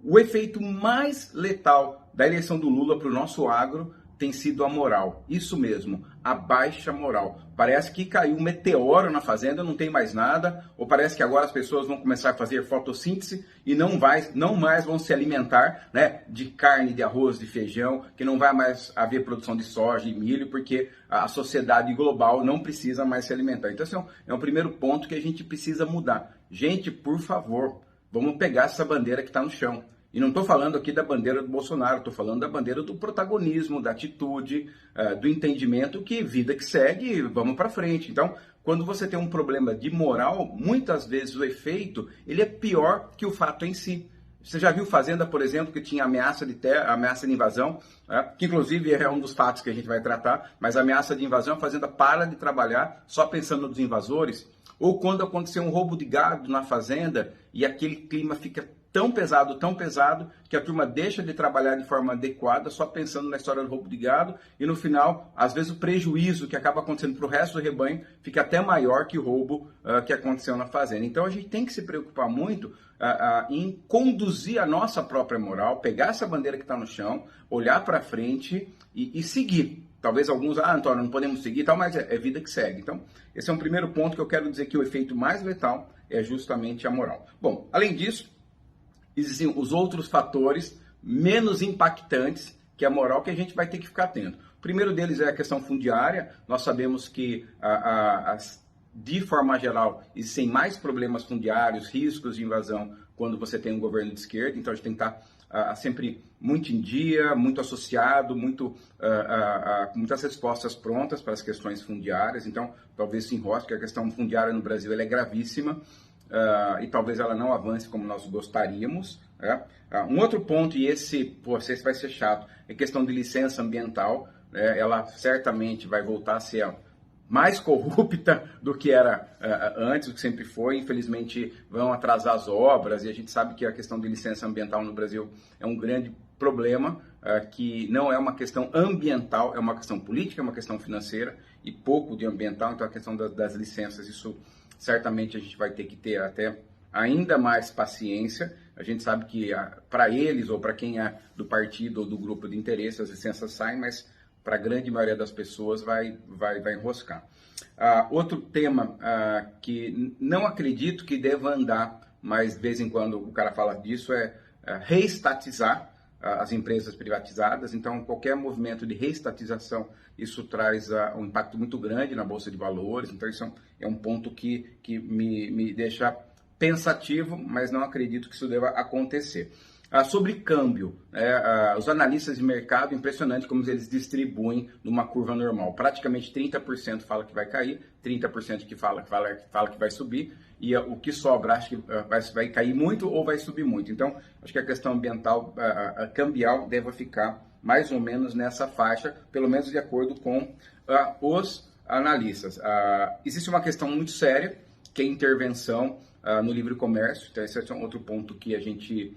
O efeito mais letal da eleição do Lula para o nosso agro tem sido a moral. Isso mesmo, a baixa moral. Parece que caiu um meteoro na fazenda, não tem mais nada, ou parece que agora as pessoas vão começar a fazer fotossíntese e não mais vão se alimentar, né, de carne, de arroz, de feijão, que não vai mais haver produção de soja e milho, porque a sociedade global não precisa mais se alimentar. Então, esse é um primeiro ponto que a gente precisa mudar. Gente, por favor, vamos pegar essa bandeira que está no chão. E não estou falando aqui da bandeira do Bolsonaro, estou falando da bandeira do protagonismo, da atitude, do entendimento que vida que segue, vamos para frente. Então, quando você tem um problema de moral, muitas vezes o efeito ele é pior que o fato em si. Você já viu Fazenda, por exemplo, que tinha ameaça de invasão, que inclusive é um dos fatos que a gente vai tratar, mas ameaça de invasão, a Fazenda para de trabalhar só pensando nos invasores. Ou quando aconteceu um roubo de gado na Fazenda e aquele clima fica tão pesado, que a turma deixa de trabalhar de forma adequada, só pensando na história do roubo de gado, e no final, às vezes o prejuízo que acaba acontecendo para o resto do rebanho fica até maior que o roubo que aconteceu na fazenda. Então a gente tem que se preocupar muito em conduzir a nossa própria moral, pegar essa bandeira que está no chão, olhar para frente e seguir. Talvez alguns, Antônio, não podemos seguir e tal, mas é vida que segue. Então, esse é um primeiro ponto que eu quero dizer que o efeito mais letal é justamente a moral. Bom, além disso, existem os outros fatores menos impactantes que a moral que a gente vai ter que ficar atento. O primeiro deles é a questão fundiária. Nós sabemos que, de forma geral, existem mais problemas fundiários, riscos de invasão quando você tem um governo de esquerda. Então, a gente tem que estar sempre muito em dia, muito associado, com muitas respostas prontas para as questões fundiárias. Então, talvez se enrosque, a questão fundiária no Brasil ela é gravíssima. E talvez ela não avance como nós gostaríamos. Um outro ponto, e esse vai ser chato, é questão de licença ambiental. Ela certamente vai voltar a ser mais corrupta do que era antes, do que sempre foi. Infelizmente vão atrasar as obras, e a gente sabe que a questão de licença ambiental no Brasil é um grande problema, que não é uma questão ambiental, é uma questão política, é uma questão financeira e pouco de ambiental. Então a questão das licenças, isso certamente a gente vai ter que ter até ainda mais paciência. A gente sabe que para eles ou para quem é do partido ou do grupo de interesse as licenças saem, mas para a grande maioria das pessoas vai enroscar. Outro tema que não acredito que deva andar, mas de vez em quando o cara fala disso, é reestatizar as empresas privatizadas. Então, qualquer movimento de reestatização, isso traz um impacto muito grande na Bolsa de Valores. Então, isso é um ponto que me deixa pensativo, mas não acredito que isso deva acontecer. Sobre câmbio, os analistas de mercado, impressionante como eles distribuem numa curva normal. Praticamente 30% fala que vai cair, 30% que fala que vai subir, e o que sobra acho que vai cair muito ou vai subir muito. Então, acho que a questão ambiental, cambial, deve ficar mais ou menos nessa faixa, pelo menos de acordo com os analistas. Existe uma questão muito séria, que é a intervenção no livre comércio. Então, esse é um outro ponto que a gente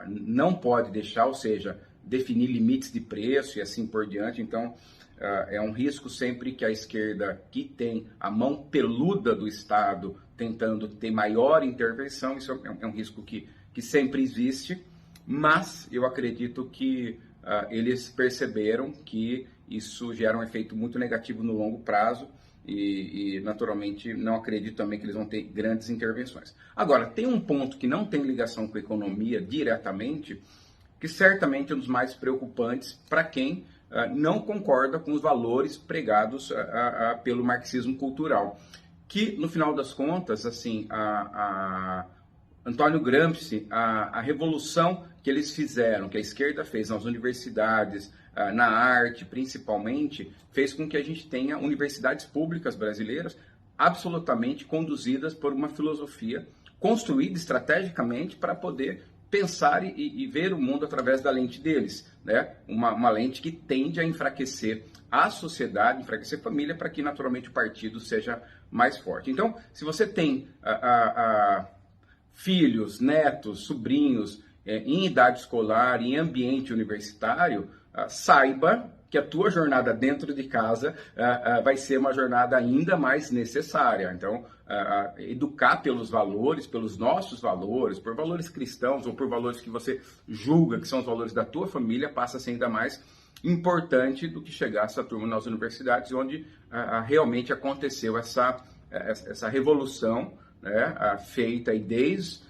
não pode deixar, ou seja, definir limites de preço e assim por diante. Então, é um risco sempre que a esquerda, que tem a mão peluda do Estado tentando ter maior intervenção, isso é um risco que sempre existe, mas eu acredito que eles perceberam que isso gera um efeito muito negativo no longo prazo. E, naturalmente, não acredito também que eles vão ter grandes intervenções. Agora, tem um ponto que não tem ligação com a economia diretamente, que certamente é um dos mais preocupantes para quem não concorda com os valores pregados pelo marxismo cultural. Que, no final das contas, assim, Antônio Gramsci, a revolução que eles fizeram, que a esquerda fez nas universidades, na arte principalmente, fez com que a gente tenha universidades públicas brasileiras absolutamente conduzidas por uma filosofia construída estrategicamente para poder pensar e ver o mundo através da lente deles, né? Uma lente que tende a enfraquecer a sociedade, enfraquecer a família, para que naturalmente o partido seja mais forte. Então, se você tem filhos, netos, sobrinhos em idade escolar, em ambiente universitário, saiba que a tua jornada dentro de casa vai ser uma jornada ainda mais necessária. Então, educar pelos valores, pelos nossos valores, por valores cristãos ou por valores que você julga que são os valores da tua família, passa a ser ainda mais importante do que chegar essa turma nas universidades, onde realmente aconteceu essa revolução, né, feita aí desde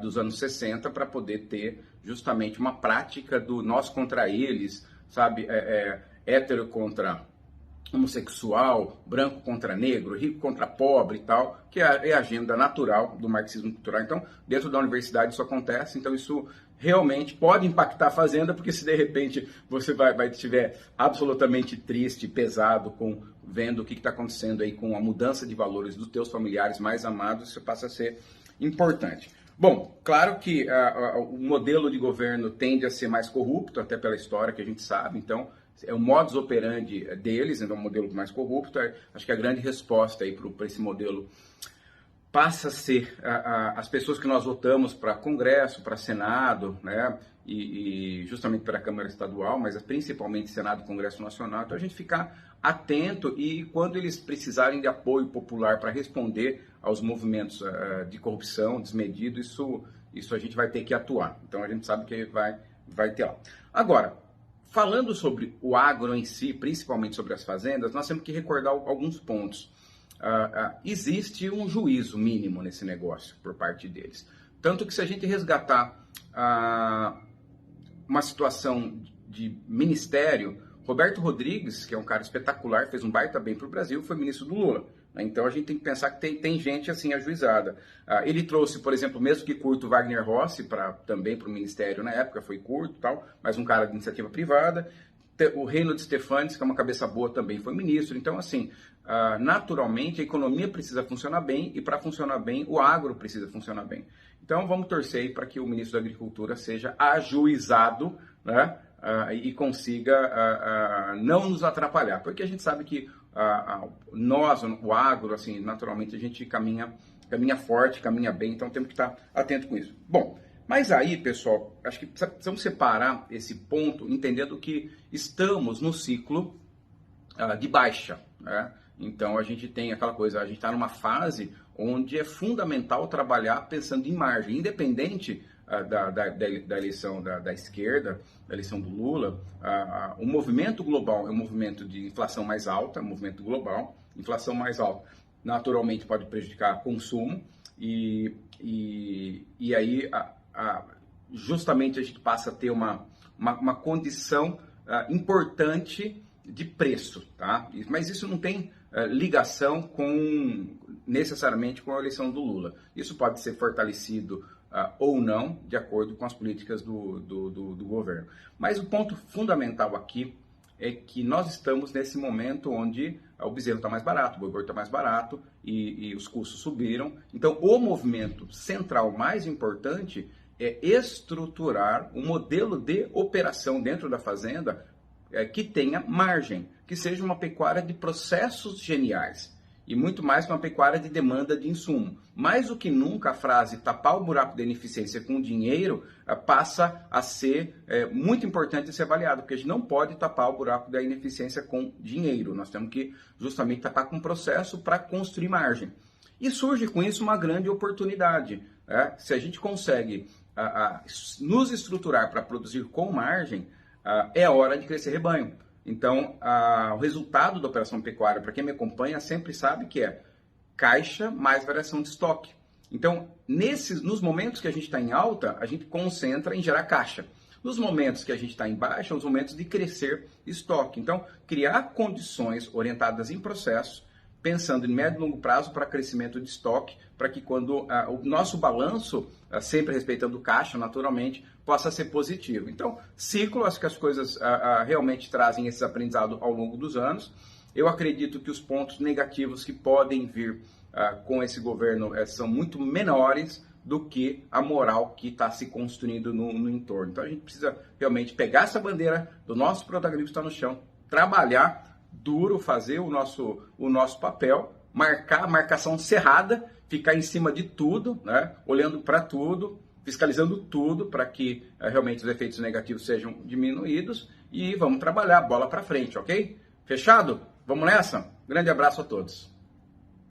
dos anos 60 para poder ter justamente uma prática do nós contra eles, sabe, hétero contra homossexual, branco contra negro, rico contra pobre e tal, que é a agenda natural do marxismo cultural. Então, dentro da universidade isso acontece, então isso realmente pode impactar a fazenda, porque se de repente você estiver absolutamente triste, pesado, vendo o que está acontecendo aí com a mudança de valores dos teus familiares mais amados, isso passa a ser importante. Bom, claro que o modelo de governo tende a ser mais corrupto, até pela história que a gente sabe, então é o modus operandi deles, então é um modelo mais corrupto. Acho que a grande resposta aí para esse modelo passa a ser as pessoas que nós votamos para Congresso, para Senado, né, e justamente para a Câmara Estadual, mas principalmente Senado e Congresso Nacional. Então a gente ficar atento e quando eles precisarem de apoio popular para responder aos movimentos de corrupção desmedido, isso a gente vai ter que atuar. Então a gente sabe que vai ter lá. Agora, falando sobre o agro em si, principalmente sobre as fazendas, nós temos que recordar alguns pontos. Existe um juízo mínimo nesse negócio por parte deles. Tanto que se a gente resgatar uma situação de ministério, Roberto Rodrigues, que é um cara espetacular, fez um baita bem para o Brasil, foi ministro do Lula. Então a gente tem que pensar que tem gente assim ajuizada. Ele trouxe, por exemplo, mesmo que curto, Wagner Rossi também para o ministério na época, foi curto e tal, mas um cara de iniciativa privada. O Reinhold Stefanes, que é uma cabeça boa, também foi ministro. Então, assim, naturalmente a economia precisa funcionar bem e para funcionar bem o agro precisa funcionar bem. Então vamos torcer aí para que o ministro da Agricultura seja ajuizado, né, e consiga não nos atrapalhar, porque a gente sabe que nós, o agro, assim, naturalmente a gente caminha forte, caminha bem, então temos que estar atento com isso. Bom, mas aí, pessoal, acho que precisamos separar esse ponto, entendendo que estamos no ciclo de baixa, né? Então a gente tem aquela coisa, a gente está numa fase onde é fundamental trabalhar pensando em margem, independente da eleição da esquerda, da eleição do Lula. O movimento global é um movimento de inflação mais alta, movimento global. Inflação mais alta naturalmente pode prejudicar consumo e aí justamente a gente passa a ter uma condição importante de preço, tá? Mas isso não tem ligação necessariamente com a eleição do Lula. Isso pode ser fortalecido ou não, de acordo com as políticas do governo. Mas o ponto fundamental aqui é que nós estamos nesse momento onde o bezerro está mais barato, o boi está mais barato e os custos subiram. Então, o movimento central mais importante é estruturar um modelo de operação dentro da fazenda que tenha margem, que seja uma pecuária de processos geniais e muito mais que uma pecuária de demanda de insumo. Mais do que nunca a frase tapar o buraco da ineficiência com dinheiro passa a ser muito importante ser avaliado, porque a gente não pode tapar o buraco da ineficiência com dinheiro. Nós temos que justamente tapar com processo para construir margem. E surge com isso uma grande oportunidade. Se a gente consegue nos estruturar para produzir com margem, é hora de crescer rebanho. Então, o resultado da operação pecuária, para quem me acompanha, sempre sabe que é caixa mais variação de estoque. Então, nos momentos que a gente está em alta, a gente concentra em gerar caixa. Nos momentos que a gente está em baixa, são os momentos de crescer estoque. Então, criar condições orientadas em processos, pensando em médio e longo prazo para crescimento de estoque, para que quando o nosso balanço, sempre respeitando caixa naturalmente, possa ser positivo. Então, ciclo, acho que as coisas realmente trazem esse aprendizado ao longo dos anos. Eu acredito que os pontos negativos que podem vir com esse governo são muito menores do que a moral que está se construindo no entorno. Então, a gente precisa realmente pegar essa bandeira do nosso protagonismo que está no chão, trabalhar duro, fazer o nosso papel, marcação cerrada, ficar em cima de tudo, né? Olhando para tudo, fiscalizando tudo para que realmente os efeitos negativos sejam diminuídos e vamos trabalhar a bola para frente, ok? Fechado? Vamos nessa? Grande abraço a todos.